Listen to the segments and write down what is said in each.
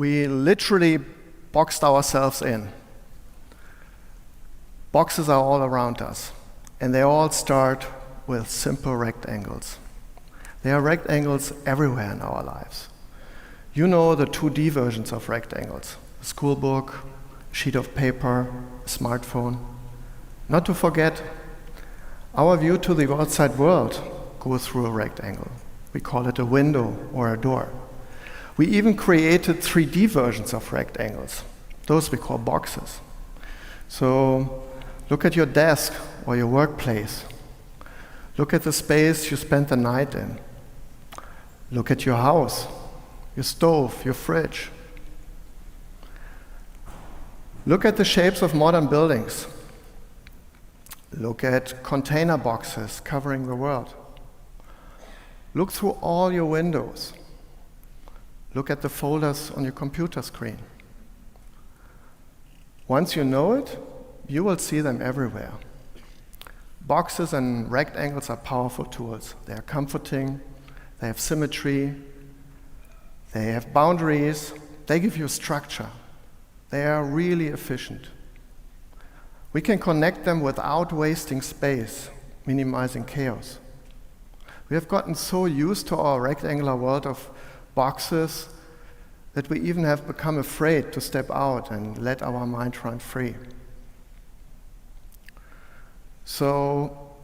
We literally boxed ourselves in. Boxes are all around us, and they all start with simple rectangles. There are rectangles everywhere in our lives. You know the 2D versions of rectangles: a school book, a sheet of paper, a smartphone. Not to forget, our view to the outside world goes through a rectangle. We call it a window or a door. We even created 3D versions of rectangles. Those we call boxes. So look at your desk or your workplace. Look at the space you spend the night in. Look at your house, your stove, your fridge. Look at the shapes of modern buildings. Look at container boxes covering the world. Look through all your windows. Look at the folders on your computer screen. Once you know it, you will see them everywhere. Boxes and rectangles are powerful tools. They are comforting, they have symmetry, they have boundaries, they give you structure. They are really efficient. We can connect them without wasting space, minimizing chaos. We have gotten so used to our rectangular world of boxes that we even have become afraid to step out and let our mind run free. So,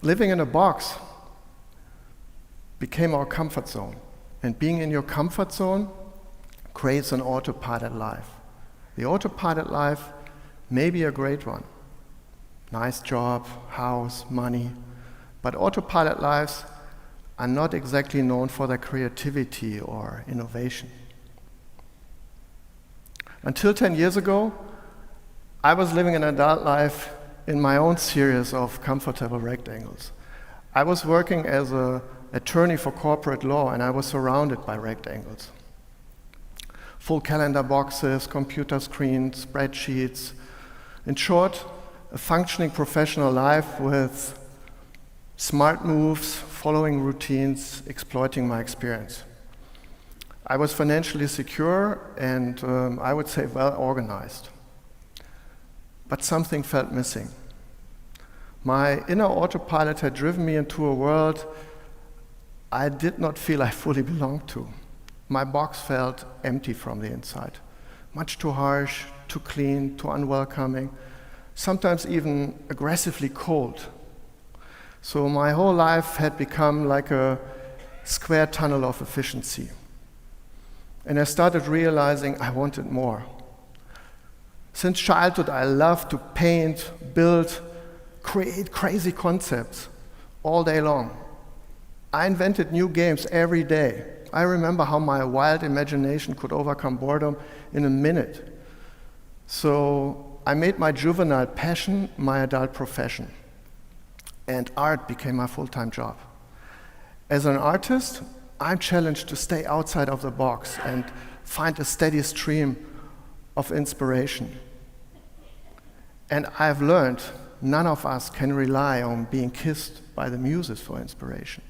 living in a box became our comfort zone. And being in your comfort zone creates an autopilot life. The autopilot life may be a great one. Nice job, house, money. But autopilot lives are not exactly known for their creativity or innovation. Until 10 years ago, I was living an adult life in my own series of comfortable rectangles. I was working as an attorney for corporate law, and I was surrounded by rectangles. Full calendar boxes, computer screens, spreadsheets. In short, a functioning professional life with smart moves, following routines, exploiting my experience. I was financially secure and I would say well organized. But something felt missing. My inner autopilot had driven me into a world I did not feel I fully belonged to. My box felt empty from the inside. Much too harsh, too clean, too unwelcoming, sometimes even aggressively cold. So my whole life had become like a square tunnel of efficiency. And I started realizing I wanted more. Since childhood, I loved to paint, build, create crazy concepts all day long. I invented new games every day. I remember how my wild imagination could overcome boredom in a minute. So I made my juvenile passion my adult profession. And art became my full-time job. As an artist, I'm challenged to stay outside of the box and find a steady stream of inspiration. And I've learned none of us can rely on being kissed by the muses for inspiration.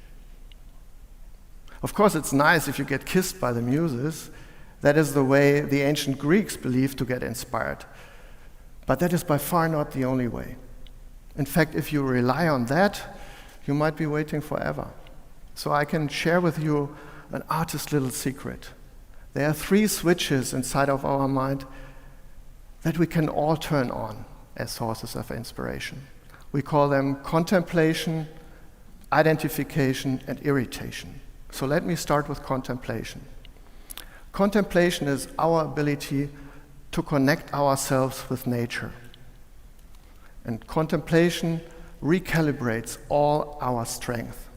Of course, it's nice if you get kissed by the muses. That is the way the ancient Greeks believed to get inspired. But that is by far not the only way. In fact, if you rely on that, you might be waiting forever. So I can share with you an artist's little secret. There are 3 switches inside of our mind that we can all turn on as sources of inspiration. We call them contemplation, identification, and irritation. So let me start with contemplation. Contemplation is our ability to connect ourselves with nature. And contemplation recalibrates all our strength.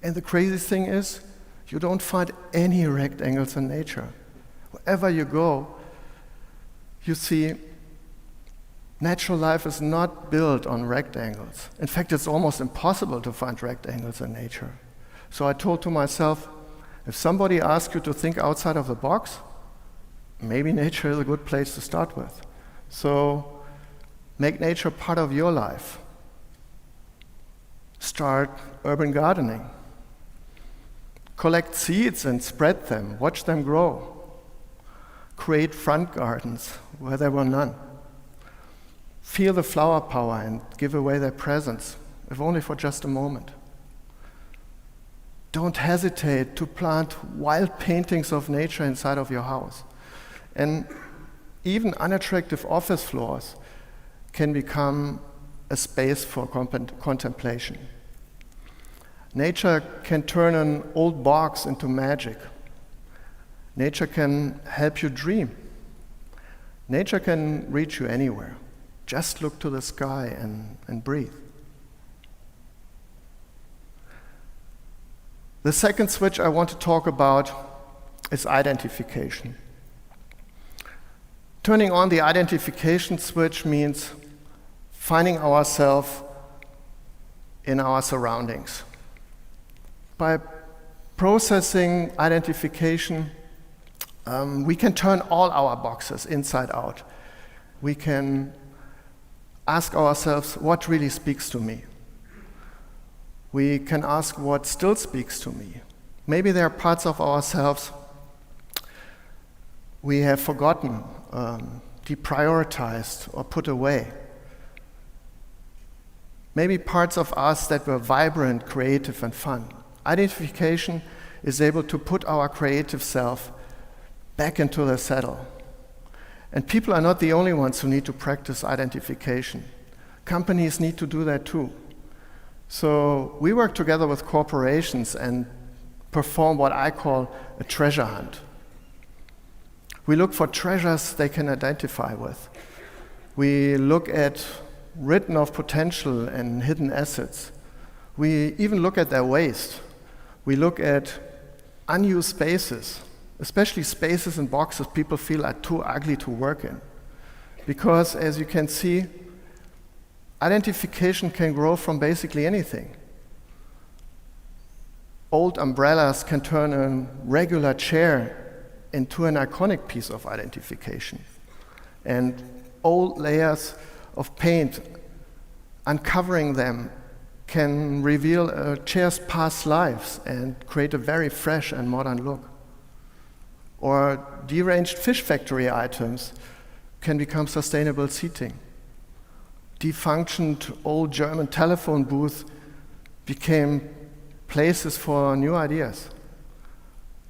And the crazy thing is, you don't find any rectangles in nature. Wherever you go, you see natural life is not built on rectangles. In fact, it's almost impossible to find rectangles in nature. So I told to myself, if somebody asks you to think outside of the box, maybe nature is a good place to start with. So make nature part of your life. Start urban gardening. Collect seeds and spread them. Watch them grow. create front gardens where there were none. Feel the flower power and give away their presence, if only for just a moment. Don't hesitate to plant wild paintings of nature inside of your house. And even unattractive office floors can become a space for contemplation. Nature can turn an old box into magic. Nature can help you dream. Nature can reach you anywhere. Just look to the sky and breathe. The second switch I want to talk about is identification. Turning on the identification switch means finding ourselves in our surroundings. By processing identification, we can turn all our boxes inside out. We can ask ourselves, what really speaks to me? We can ask what still speaks to me. Maybe there are parts of ourselves we have forgotten, deprioritized, or put away. Maybe parts of us that were vibrant, creative, and fun. Identification is able to put our creative self back into the saddle. And people are not the only ones who need to practice identification. Companies need to do that too. So we work together with corporations and perform what I call a treasure hunt. We look for treasures they can identify with. We look at written of potential and hidden assets. We even look at their waste. We look at unused spaces, especially spaces and boxes people feel are too ugly to work in. Because, as you can see, identification can grow from basically anything. Old umbrellas can turn a regular chair into an iconic piece of identification. And old layers of paint, uncovering them, can reveal a chair's past lives and create a very fresh and modern look. Or deranged fish factory items can become sustainable seating. Defunctioned old German telephone booths became places for new ideas.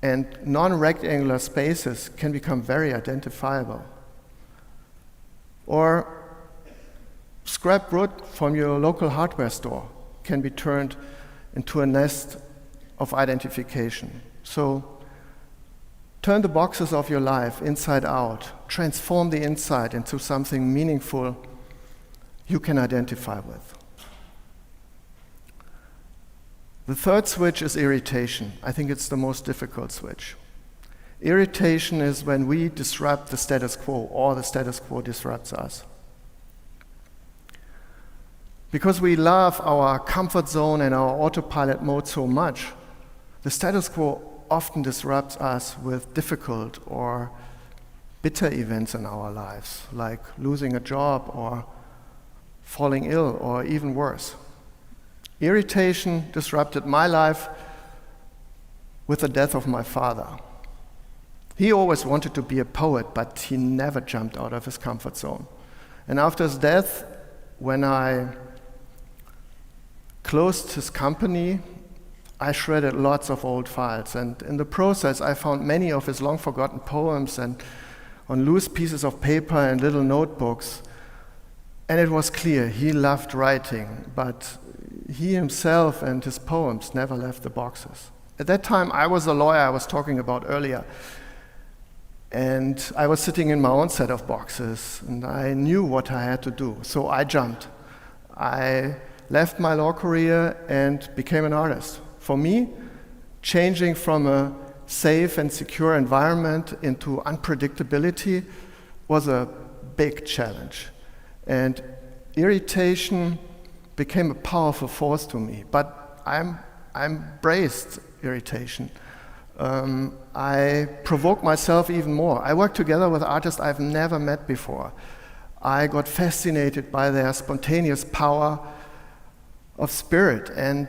And non-rectangular spaces can become very identifiable. Or scrap wood from your local hardware store can be turned into a nest of identification. So turn the boxes of your life inside out, transform the inside into something meaningful you can identify with. The third switch is irritation. I think it's the most difficult switch. Irritation is when we disrupt the status quo, or the status quo disrupts us. Because we love our comfort zone and our autopilot mode so much, the status quo often disrupts us with difficult or bitter events in our lives, like losing a job or falling ill, or even worse. Irritation disrupted my life with the death of my father. He always wanted to be a poet, but he never jumped out of his comfort zone. And after his death, when I closed his company, I shredded lots of old files. And in the process, I found many of his long-forgotten poems and on loose pieces of paper and little notebooks. And it was clear he loved writing, but he himself and his poems never left the boxes. At that time, I was a lawyer I was talking about earlier. And I was sitting in my own set of boxes, and I knew what I had to do. So I jumped. I left my law career and became an artist. For me, changing from a safe and secure environment into unpredictability was a big challenge. And irritation became a powerful force to me. But I embraced irritation. I provoked myself even more. I worked together with artists I've never met before. I got fascinated by their spontaneous power of spirit, and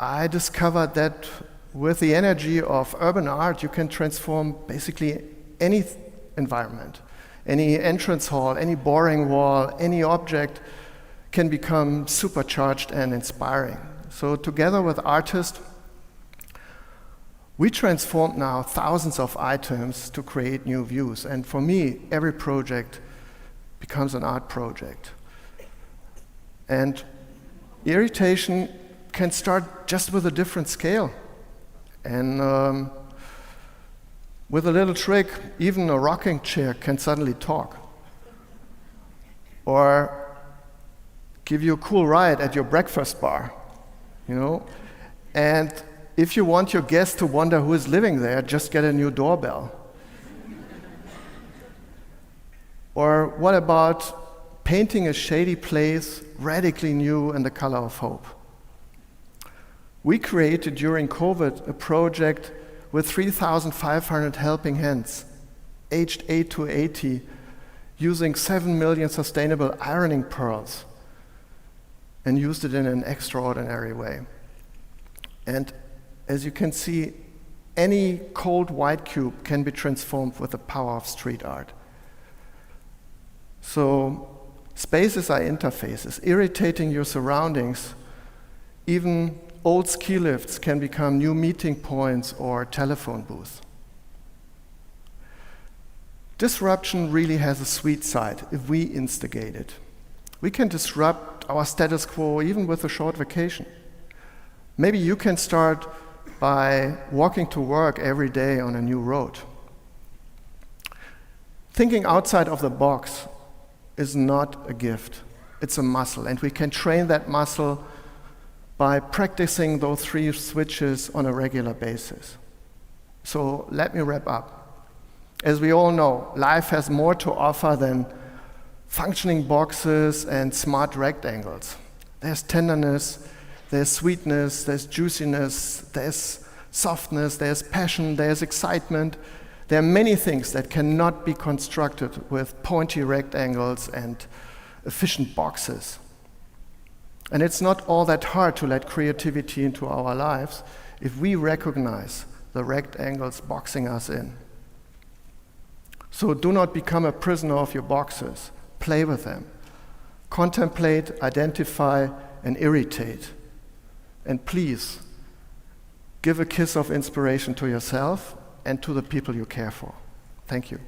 I discovered that with the energy of urban art, you can transform basically any environment. Any entrance hall, any boring wall, any object can become supercharged and inspiring. So together with artists, we transformed now thousands of items to create new views. And for me, every project becomes an art project. And irritation can start just with a different scale. And with a little trick, even a rocking chair can suddenly talk. Or give you a cool ride at your breakfast bar, you know? And if you want your guests to wonder who is living there, just get a new doorbell. Or what about painting a shady place radically new in the color of hope? We created during COVID a project with 3,500 helping hands, aged 8 to 80, using 7 million sustainable ironing pearls, and used it in an extraordinary way. And as you can see, any cold white cube can be transformed with the power of street art. So spaces are interfaces, irritating your surroundings. Even old ski lifts can become new meeting points or telephone booths. Disruption really has a sweet side if we instigate it. We can disrupt our status quo even with a short vacation. Maybe you can start by walking to work every day on a new road. Thinking outside of the box is not a gift, it's a muscle, and we can train that muscle by practicing those 3 switches on a regular basis. So let me wrap up. As we all know, life has more to offer than functioning boxes and smart rectangles. There's tenderness, there's sweetness, there's juiciness, there's softness, there's passion, there's excitement. There are many things that cannot be constructed with pointy rectangles and efficient boxes. And it's not all that hard to let creativity into our lives if we recognize the rectangles boxing us in. So do not become a prisoner of your boxes. Play with them. Contemplate, identify, and irritate. And please, give a kiss of inspiration to yourself and to the people you care for. Thank you.